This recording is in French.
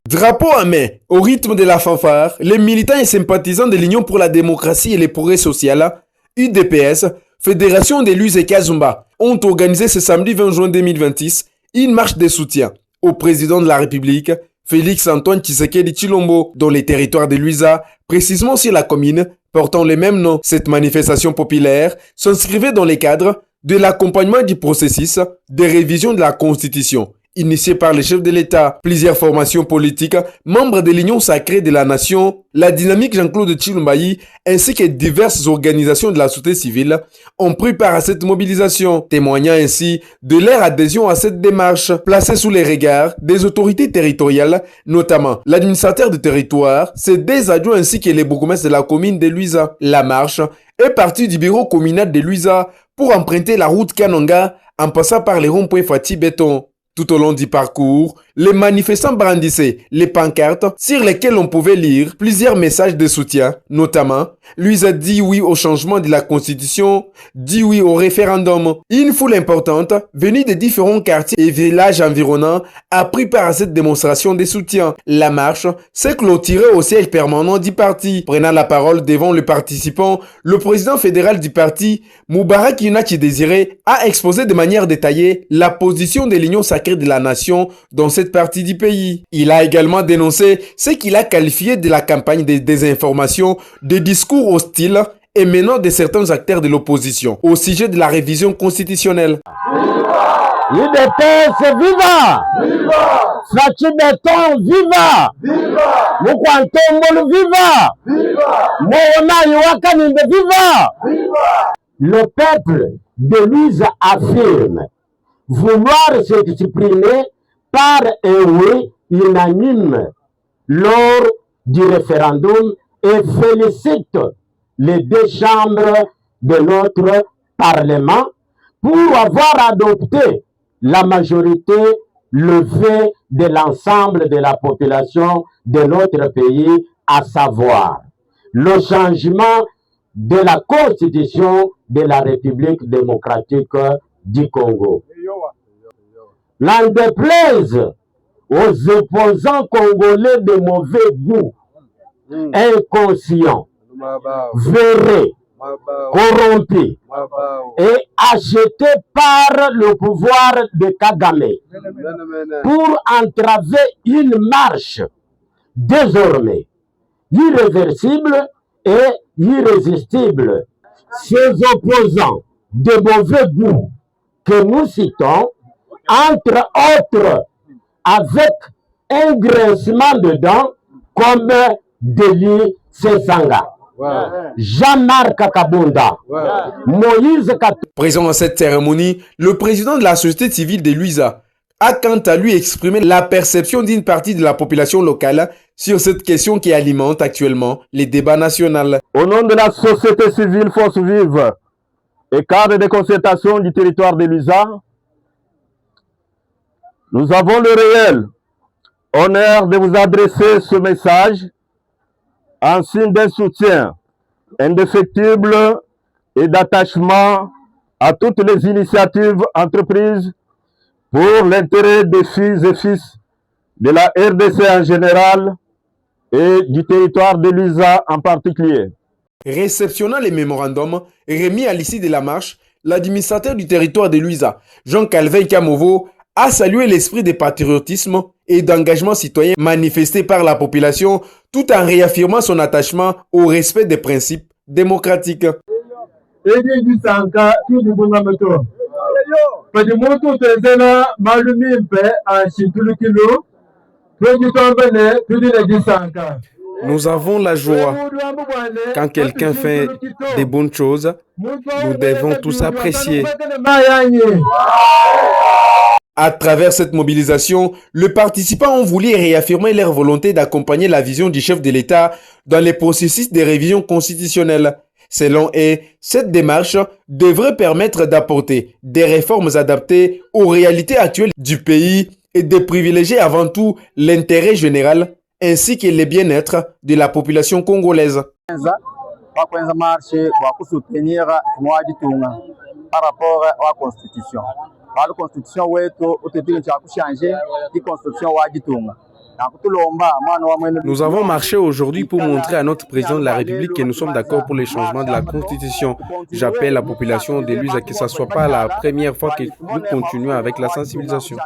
Drapeau à main, au rythme de la fanfare, les militants et sympathisants de l'Union pour la démocratie et les progrès social, UDPS, Fédération des Luises et Kazumba, ont organisé ce samedi 20 juin 2026 une marche de soutien au président de la République, Félix Antoine Tshisekedi Tshilombo, dans les territoires de Luisa, précisément sur la commune portant le même nom. Cette manifestation populaire s'inscrivait dans les cadres de l'accompagnement du processus de révision de la Constitution initié par le chef de l'État, plusieurs formations politiques, membres de l'Union sacrée de la Nation, la dynamique Jean-Claude Tshilombayi, ainsi que diverses organisations de la société civile ont pris part à cette mobilisation, témoignant ainsi de leur adhésion à cette démarche, placée sous les regards des autorités territoriales, notamment l'administrateur du territoire, ses deux adjoints ainsi que les bourgmestres de la commune de Luisa. La marche est partie du bureau communal de Luisa pour emprunter la route Kananga en passant par les ronds-points Fatih Béton. Tout au long du parcours, les manifestants brandissaient les pancartes sur lesquelles on pouvait lire plusieurs messages de soutien, notamment « Luisa dit oui au changement de la Constitution, dit oui au référendum ». Une foule importante, venue de différents quartiers et villages environnants, a pris part à cette démonstration de soutien. La marche s'est clôturée au siège permanent du parti. Prenant la parole devant les participants, le président fédéral du parti, Moubarak Yunachi Désiré, a exposé de manière détaillée la position de l'Union sacrée de la nation dans cette partie du pays. Il a également dénoncé ce qu'il a qualifié de la campagne de désinformation, de discours hostiles émanant de certains acteurs de l'opposition au sujet de la révision constitutionnelle. UDPS viva! Viva! Fatih Béton viva! Viva! Mukwantombolo viva! Viva! Moona Iwakaninde viva! Viva! Le peuple de Luisa affirme vouloir s'exprimer par un oui unanime lors du référendum et félicite les deux chambres de notre Parlement pour avoir adopté la majorité levée de l'ensemble de la population de notre pays, à savoir le changement de la Constitution de la République démocratique du Congo. N'en déplaise aux opposants congolais de mauvais goût, inconscients, véreux, corrompus et achetés par le pouvoir de Kagame pour entraver une marche désormais irréversible et irrésistible. Ces opposants de mauvais goût que nous citons, entre autres, avec un grincement de dents comme Deli Sesanga, Jean-Marc Kabunda, Moïse Katou. Présent à cette cérémonie, le président de la société civile de Luisa a quant à lui exprimé la perception d'une partie de la population locale sur cette question qui alimente actuellement les débats nationaux. Au nom de la société civile Force Vive et cadre de concertation du territoire de Luisa, nous avons le réel honneur de vous adresser ce message en signe d'un soutien indéfectible et d'attachement à toutes les initiatives entreprises pour l'intérêt des filles et fils de la RDC en général et du territoire de Luisa en particulier. Réceptionnant les mémorandums remis à l'issue de la marche, l'administrateur du territoire de Luisa, Jean-Calvin Kamovo, a salué l'esprit de patriotisme et d'engagement citoyen manifesté par la population tout en réaffirmant son attachement au respect des principes démocratiques. Nous avons la joie. Quand quelqu'un fait des bonnes choses, nous devons tous apprécier. À travers cette mobilisation, les participants ont voulu réaffirmer leur volonté d'accompagner la vision du chef de l'État dans les processus de révision constitutionnelle. Selon eux, cette démarche devrait permettre d'apporter des réformes adaptées aux réalités actuelles du pays et de privilégier avant tout l'intérêt général ainsi que le bien-être de la population congolaise. Par rapport à la Constitution. La Constitution, oui, tout est changer, la Constitution, Nous avons marché aujourd'hui pour montrer à notre président de la République que nous sommes d'accord pour les changements de la Constitution. J'appelle la population d'Éluse à que ce ne soit pas la première fois que nous continuons avec la sensibilisation.